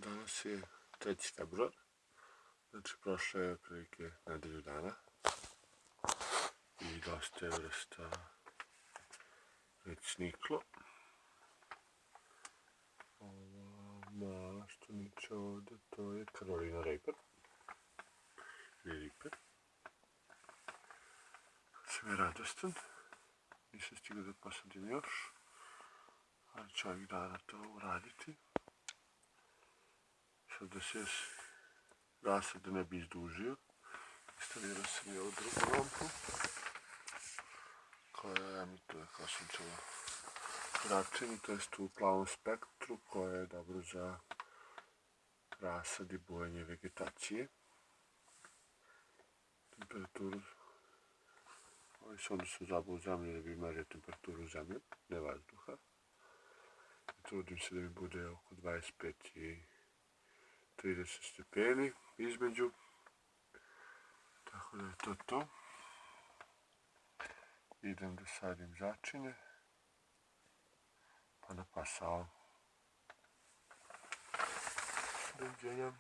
Danas je 3. februar, znači prošle je otprilike nedelju dana i dosta je vrsta već niklo. Ova mala što niče ovdje, to je Carolina Reaper ili Reaper. Sam je radostan, nisam stigao da posadim još, ali ću ovih dana to uraditi. Sad da se rasad ne bi izdužio, instalirao sam i ovu drugu lampu koja emituje kao sunčevo zračenje, to jest u plavom spektru, koja je dobro za rasad i bujanje vegetacije. Temperaturu, ovi sonde su zabavu zemlje da bi merio temperaturu zemlje, ne vazduha. Trudim se da mi bude oko 25 i 30 stepeni između, tako da je to to. Idem da sadim začine, pa na pasao. Doviđenja.